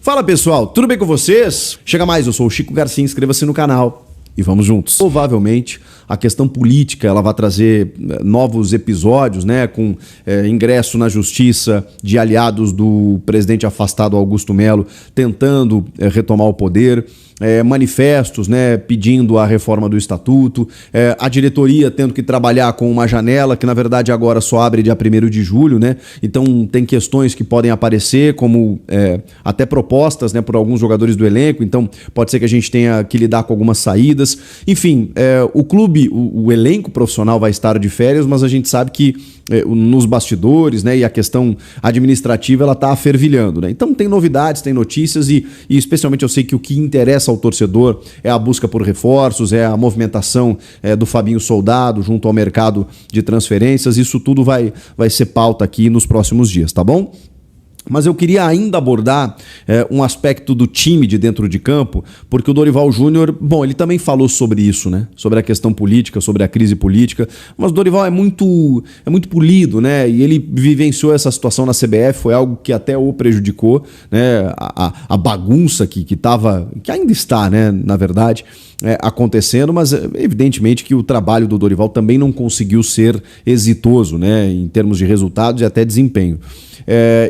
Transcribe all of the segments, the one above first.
Fala pessoal, tudo bem com vocês? Chega mais, eu sou o Chico Garcia, inscreva-se no canal e vamos juntos. Provavelmente a questão política ela vai trazer novos episódios, né, com ingresso na justiça de aliados do presidente afastado Augusto Melo tentando retomar o poder. Manifestos, né, pedindo a reforma do estatuto, a diretoria tendo que trabalhar com uma janela que na verdade agora só abre dia 1º de julho, né? Então tem questões que podem aparecer como até propostas, né, por alguns jogadores do elenco, então pode ser que a gente tenha que lidar com algumas saídas. Enfim, o clube, o elenco profissional vai estar de férias, mas a gente sabe que nos bastidores, né, e a questão administrativa ela está fervilhando, né? Então tem novidades, tem notícias e especialmente eu sei que o que interessa ao torcedor é a busca por reforços, é a movimentação do Fabinho Soldado junto ao mercado de transferências. Isso tudo vai ser pauta aqui nos próximos dias, tá bom? Mas eu queria ainda abordar um aspecto do time de dentro de campo, porque o Dorival Júnior, bom, ele também falou sobre isso, né? Sobre a questão política, sobre a crise política, mas o Dorival é muito polido, né? E ele vivenciou essa situação na CBF, foi algo que até o prejudicou, né? A bagunça que ainda está, né? Na verdade, acontecendo, mas evidentemente que o trabalho do Dorival também não conseguiu ser exitoso, né? Em termos de resultados e até desempenho.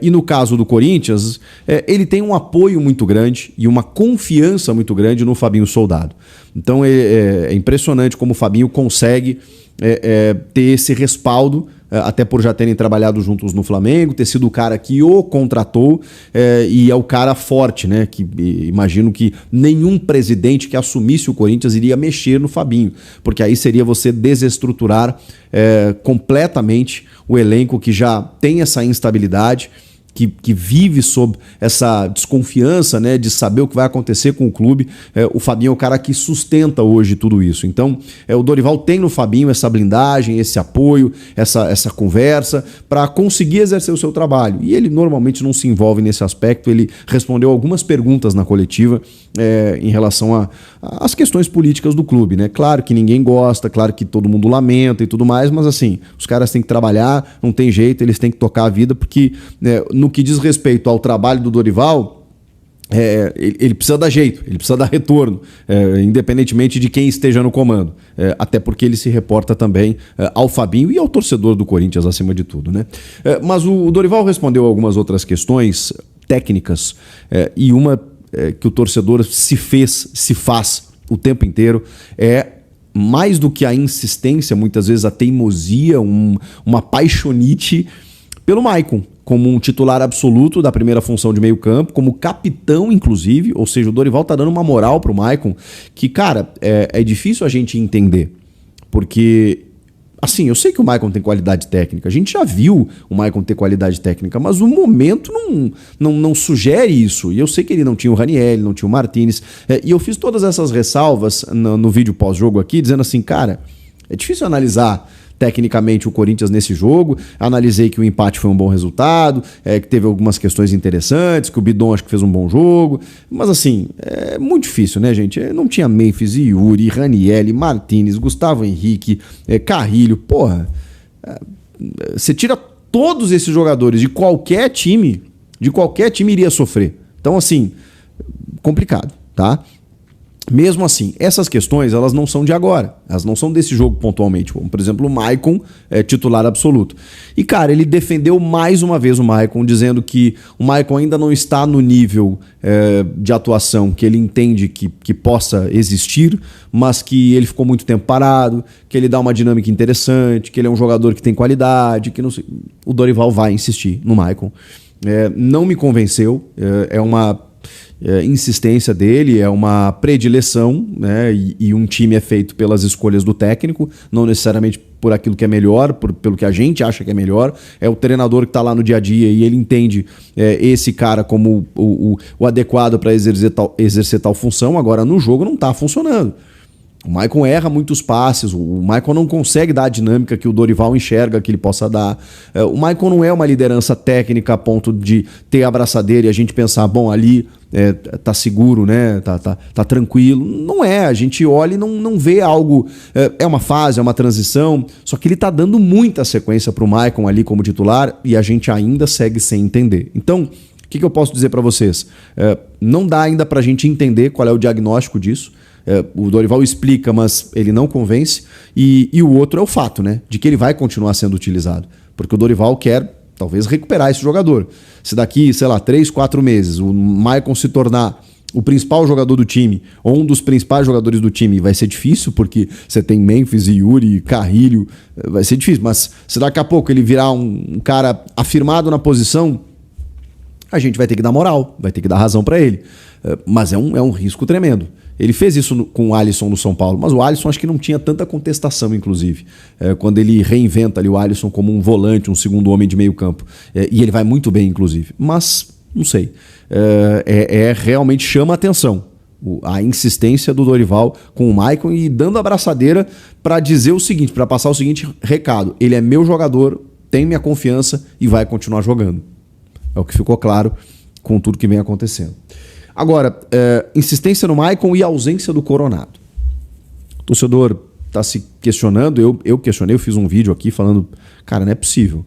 E no caso do Corinthians, ele tem um apoio muito grande e uma confiança muito grande no Fabinho Soldado. Então é impressionante como o Fabinho consegue ter esse respaldo, até por já terem trabalhado juntos no Flamengo, ter sido o cara que o contratou e é o cara forte, né? Que imagino que nenhum presidente que assumisse o Corinthians iria mexer no Fabinho, porque aí seria você desestruturar completamente o elenco que já tem essa instabilidade, que vive sob essa desconfiança, né, de saber o que vai acontecer com o clube. O Fabinho é o cara que sustenta hoje tudo isso. Então, o Dorival tem no Fabinho essa blindagem, esse apoio, essa conversa para conseguir exercer o seu trabalho. E ele normalmente não se envolve nesse aspecto. Ele respondeu algumas perguntas na coletiva em relação às questões políticas do clube, né? Claro que ninguém gosta, claro que todo mundo lamenta e tudo mais, mas assim, os caras têm que trabalhar, não tem jeito, eles têm que tocar a vida, porque no que diz respeito ao trabalho do Dorival, ele precisa dar jeito, ele precisa dar retorno, independentemente de quem esteja no comando, até porque ele se reporta também ao Fabinho e ao torcedor do Corinthians acima de tudo, né? Mas o Dorival respondeu algumas outras questões técnicas e uma que o torcedor se faz o tempo inteiro mais do que a insistência, muitas vezes a teimosia, uma paixonite pelo Maicon, como um titular absoluto da primeira função de meio campo, como capitão, inclusive, ou seja, o Dorival tá dando uma moral pro Maicon que, cara, é difícil a gente entender, porque, assim, eu sei que o Maicon tem qualidade técnica, a gente já viu o Maicon ter qualidade técnica, mas o momento não sugere isso, e eu sei que ele não tinha o Ranieri, não tinha o Martinez, e eu fiz todas essas ressalvas no vídeo pós-jogo aqui, dizendo assim, cara, é difícil analisar tecnicamente o Corinthians nesse jogo. Analisei que o empate foi um bom resultado, que teve algumas questões interessantes, que o Bidon acho que fez um bom jogo, mas assim, é muito difícil, né, gente? Não tinha Memphis, Yuri, Ranieri, Martinez, Gustavo Henrique, Carrilho, porra, você tira todos esses jogadores de qualquer time iria sofrer. Então assim, complicado, tá? Mesmo assim, essas questões, elas não são de agora, elas não são desse jogo pontualmente, como por exemplo o Maicon titular absoluto. E cara, ele defendeu mais uma vez o Maicon, dizendo que o Maicon ainda não está no nível de atuação que ele entende que possa existir, mas que ele ficou muito tempo parado, que ele dá uma dinâmica interessante, que ele é um jogador que tem qualidade, que não sei. O Dorival vai insistir no Maicon. Não me convenceu, é uma insistência dele, é uma predileção, né? E um time é feito pelas escolhas do técnico, não necessariamente por aquilo que é melhor, pelo que a gente acha que é melhor. É o treinador que está lá no dia a dia e ele entende esse cara como o adequado para exercer tal função. Agora no jogo não está funcionando. O Maicon erra muitos passes, o Maicon não consegue dar a dinâmica que o Dorival enxerga que ele possa dar. O Maicon não é uma liderança técnica a ponto de ter a abraçadeira e a gente pensar, bom, ali tá seguro, né? Tá tranquilo. Não é, a gente olha e não vê algo. É uma fase, é uma transição, só que ele tá dando muita sequência pro Maicon ali como titular e a gente ainda segue sem entender. Então, o que eu posso dizer para vocês? Não dá ainda para a gente entender qual é o diagnóstico disso. O Dorival explica, mas ele não convence. E o outro é o fato, né, de que ele vai continuar sendo utilizado. Porque o Dorival quer, talvez, recuperar esse jogador. Se daqui, sei lá, 3, 4 meses o Maicon se tornar o principal jogador do time, ou um dos principais jogadores do time, vai ser difícil, porque você tem Memphis, Yuri, Carrilho, vai ser difícil. Mas se daqui a pouco ele virar um cara afirmado na posição, a gente vai ter que dar moral, vai ter que dar razão para ele. Mas é um risco tremendo. Ele fez isso com o Alisson no São Paulo, mas o Alisson acho que não tinha tanta contestação, inclusive. Quando ele reinventa ali o Alisson como um volante, um segundo homem de meio campo. E ele vai muito bem, inclusive. Mas, não sei. Realmente chama a atenção a insistência do Dorival com o Maicon e dando a abraçadeira para dizer o seguinte, para passar o seguinte recado: ele é meu jogador, tem minha confiança e vai continuar jogando. É o que ficou claro com tudo que vem acontecendo. Agora, insistência no Maicon e ausência do Coronado. O torcedor está se questionando, eu questionei, eu fiz um vídeo aqui falando, cara, não é possível.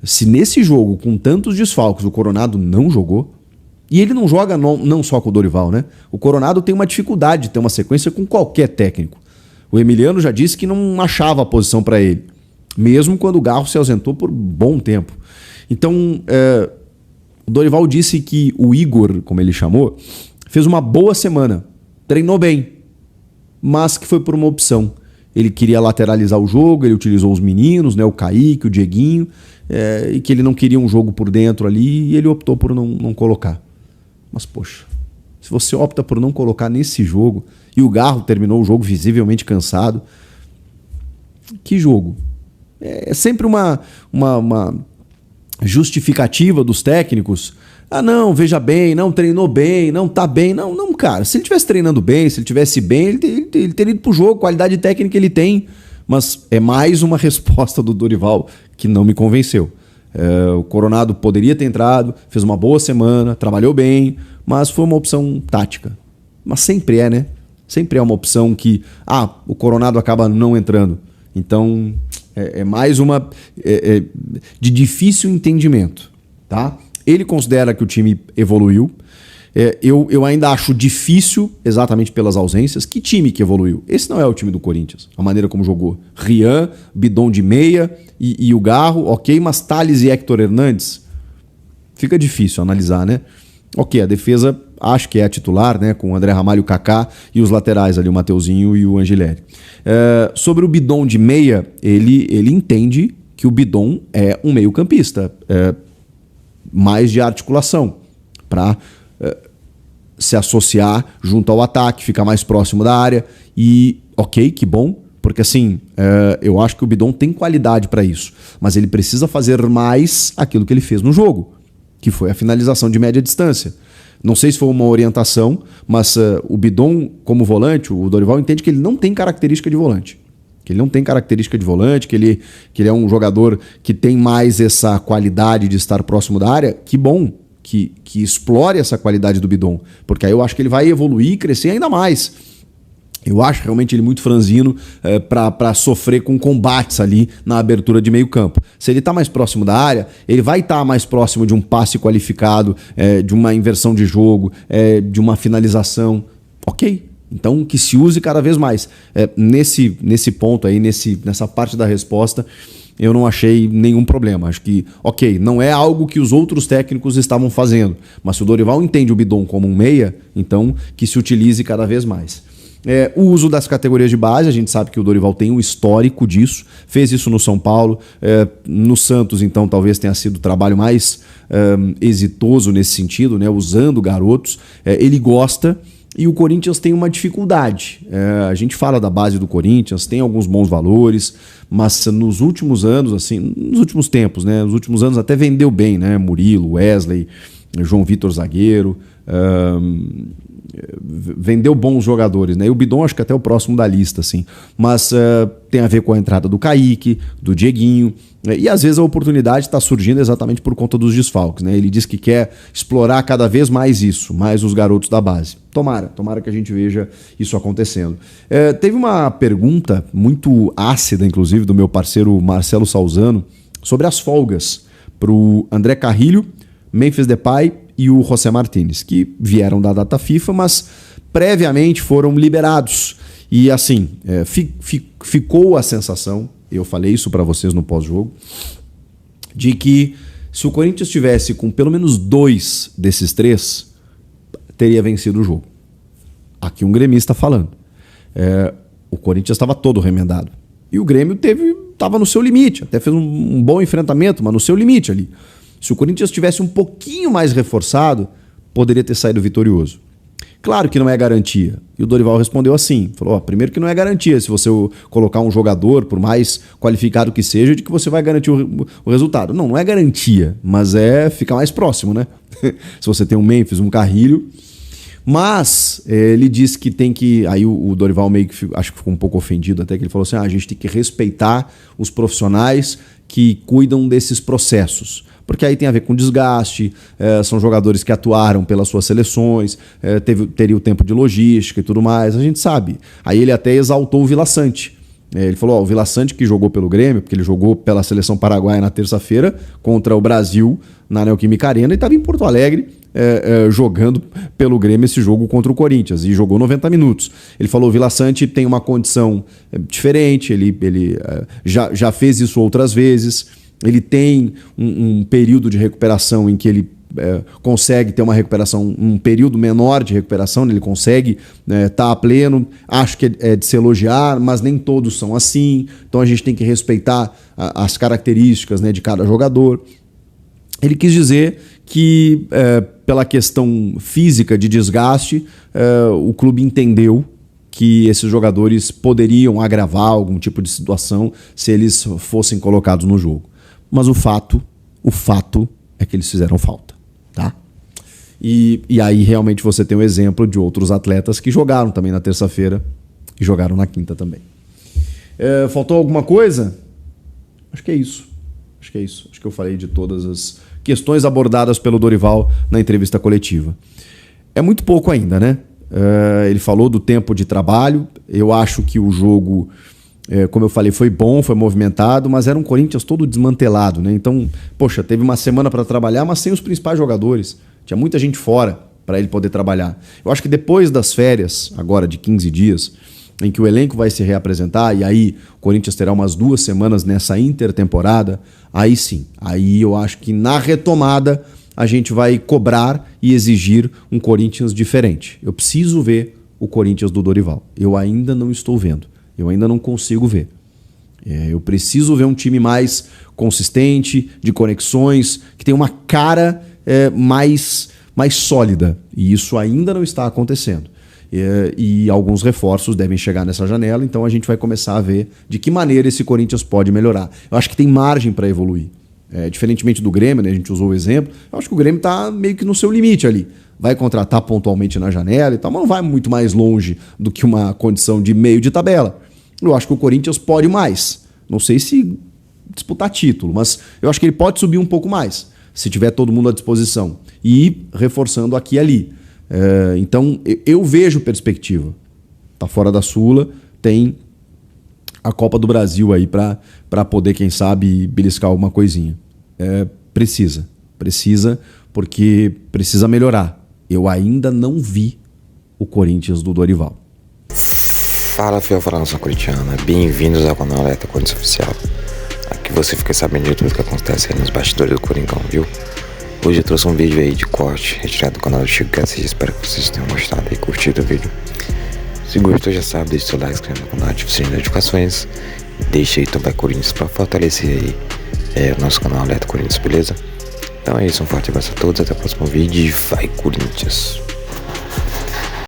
Se nesse jogo, com tantos desfalques, o Coronado não jogou. E ele não joga não só com o Dorival, né? O Coronado tem uma dificuldade de ter uma sequência com qualquer técnico. O Emiliano já disse que não achava a posição para ele, mesmo quando o Garro se ausentou por bom tempo. Então, o Dorival disse que o Igor, como ele chamou, fez uma boa semana, treinou bem, mas que foi por uma opção. Ele queria lateralizar o jogo, ele utilizou os meninos, né, o Kaique, o Dieguinho, e que ele não queria um jogo por dentro ali e ele optou por não colocar. Mas, poxa, se você opta por não colocar nesse jogo e o Garro terminou o jogo visivelmente cansado, que jogo? É sempre uma justificativa dos técnicos. Ah, não, veja bem, não treinou bem, não tá bem. Não, cara, se ele estivesse treinando bem, se ele estivesse bem, ele teria ido pro jogo, qualidade técnica ele tem. Mas é mais uma resposta do Dorival que não me convenceu. O Coronado poderia ter entrado, fez uma boa semana, trabalhou bem, mas foi uma opção tática. Mas sempre é, né? Sempre é uma opção que, o Coronado acaba não entrando. Então, é mais uma de difícil entendimento, tá? Ele considera que o time evoluiu. Eu ainda acho difícil, exatamente pelas ausências. Que time que evoluiu? Esse não é o time do Corinthians, a maneira como jogou. Rian, Bidon de meia e o Garro, ok, mas Thales e Héctor Hernandes? Fica difícil analisar, né? Ok, a defesa acho que é a titular, né? Com o André Ramalho, o Kaká e os laterais ali, o Mateuzinho e o Angileri. Sobre o Bidon de meia, ele entende que o Bidon é um meio-campista, mais de articulação, para se associar junto ao ataque, ficar mais próximo da área. E ok, que bom, porque assim, eu acho que o Bidon tem qualidade para isso, mas ele precisa fazer mais aquilo que ele fez no jogo, que foi a finalização de média distância. Não sei se foi uma orientação, mas o Bidon, como volante, o Dorival entende que ele não tem característica de volante. Que ele não tem característica de volante, que ele é um jogador que tem mais essa qualidade de estar próximo da área. Que bom que explore essa qualidade do Bidon, porque aí eu acho que ele vai evoluir e crescer ainda mais. Eu acho realmente ele muito franzino para sofrer com combates ali na abertura de meio campo. Se ele está mais próximo da área, ele vai estar mais próximo de um passe qualificado, de uma inversão de jogo, de uma finalização. Ok, então que se use cada vez mais. Nesse ponto aí, nessa parte da resposta, eu não achei nenhum problema. Acho que, ok, não é algo que os outros técnicos estavam fazendo, mas se o Dorival entende o Bidon como um meia, então que se utilize cada vez mais. O uso das categorias de base, a gente sabe que o Dorival tem um histórico disso, fez isso no São Paulo, no Santos então talvez tenha sido o trabalho mais exitoso nesse sentido, né, usando garotos, ele gosta. E o Corinthians tem uma dificuldade. A gente fala da base do Corinthians, tem alguns bons valores, mas nos últimos anos, assim, nos últimos tempos, né? Nos últimos anos até vendeu bem, né? Murilo, Wesley, João Vitor zagueiro, vendeu bons jogadores, né? E o Bidon acho que até o próximo da lista, assim. Mas tem a ver com a entrada do Kaique, do Dieguinho, e às vezes a oportunidade está surgindo exatamente por conta dos desfalques, né? Ele diz que quer explorar cada vez mais isso, mais os garotos da base. Tomara que a gente veja isso acontecendo. Teve uma pergunta muito ácida, inclusive, do meu parceiro Marcelo Salzano, sobre as folgas para o André Carrilho, Memphis Depay e o José Martínez, que vieram da data FIFA, mas previamente foram liberados. E assim, ficou a sensação, eu falei isso para vocês no pós-jogo, de que se o Corinthians tivesse com pelo menos 2 desses 3, teria vencido o jogo. Aqui um gremista falando. O Corinthians estava todo remendado. E o Grêmio estava no seu limite, até fez um bom enfrentamento, mas no seu limite ali. Se o Corinthians tivesse um pouquinho mais reforçado, poderia ter saído vitorioso. Claro que não é garantia. E o Dorival respondeu assim, falou, primeiro que não é garantia se você colocar um jogador, por mais qualificado que seja, de que você vai garantir o resultado. Não é garantia, mas fica mais próximo, né? Se você tem um Memphis, um Carrilho. Mas ele disse que tem que... Aí o Dorival meio que acho que ficou um pouco ofendido até, que ele falou assim, a gente tem que respeitar os profissionais que cuidam desses processos. Porque aí tem a ver com desgaste, são jogadores que atuaram pelas suas seleções, teria o tempo de logística e tudo mais, a gente sabe. Aí ele até exaltou o Vila Sante. Ele falou, o Vila Sante que jogou pelo Grêmio, porque ele jogou pela seleção paraguaia na terça-feira contra o Brasil na Neoquímica Arena e estava em Porto Alegre jogando pelo Grêmio esse jogo contra o Corinthians e jogou 90 minutos. Ele falou, o Vila Sante tem uma condição diferente, ele já fez isso outras vezes. Ele tem um período de recuperação em que ele consegue ter uma recuperação, um período menor de recuperação, ele consegue estar a pleno. Acho que é de se elogiar, mas nem todos são assim. Então a gente tem que respeitar as características, né, de cada jogador. Ele quis dizer que, pela questão física de desgaste, o clube entendeu que esses jogadores poderiam agravar algum tipo de situação se eles fossem colocados no jogo. Mas o fato é que eles fizeram falta, tá? E aí realmente você tem um exemplo de outros atletas que jogaram também na terça-feira e jogaram na quinta também. Faltou alguma coisa? Acho que é isso. Acho que eu falei de todas as questões abordadas pelo Dorival na entrevista coletiva. É muito pouco ainda, né? Ele falou do tempo de trabalho. Eu acho que o jogo... como eu falei, foi bom, foi movimentado, mas era um Corinthians todo desmantelado, né? Então, poxa, teve uma semana para trabalhar, mas sem os principais jogadores. Tinha muita gente fora para ele poder trabalhar. Eu acho que depois das férias, agora de 15 dias, em que o elenco vai se reapresentar, e aí o Corinthians terá umas 2 semanas nessa intertemporada, aí sim, aí eu acho que na retomada a gente vai cobrar e exigir um Corinthians diferente. Eu preciso ver o Corinthians do Dorival. Eu ainda não estou vendo. Eu ainda não consigo ver. Eu preciso ver um time mais consistente, de conexões, que tem uma cara mais sólida. E isso ainda não está acontecendo. E alguns reforços devem chegar nessa janela, então a gente vai começar a ver de que maneira esse Corinthians pode melhorar. Eu acho que tem margem para evoluir. Diferentemente do Grêmio, né, a gente usou o exemplo, eu acho que o Grêmio está meio que no seu limite ali. Vai contratar pontualmente na janela e tal, mas não vai muito mais longe do que uma condição de meio de tabela. Eu acho que o Corinthians pode mais. Não sei se disputar título, mas eu acho que ele pode subir um pouco mais, se tiver todo mundo à disposição. E ir reforçando aqui e ali. Então, eu vejo perspectiva. Tá fora da Sula, tem a Copa do Brasil aí para poder, quem sabe, beliscar alguma coisinha. Precisa, porque precisa melhorar. Eu ainda não vi o Corinthians do Dorival. Fala, fiel nação corintiana, bem-vindos ao canal Alerta Corinthians Oficial. Aqui você fica sabendo de tudo que acontece aí nos bastidores do Coringão, viu? Hoje eu trouxe um vídeo aí de corte retirado do canal do Chico Garcia. Espero que vocês tenham gostado e curtido o vídeo. Se gostou, já sabe, deixe seu like, inscreva no canal, ative o sininho de notificações. Deixa aí também Corinthians para fortalecer aí o nosso canal Alerta Corinthians, beleza? Então é isso, um forte abraço a todos, até o próximo vídeo e vai Corinthians!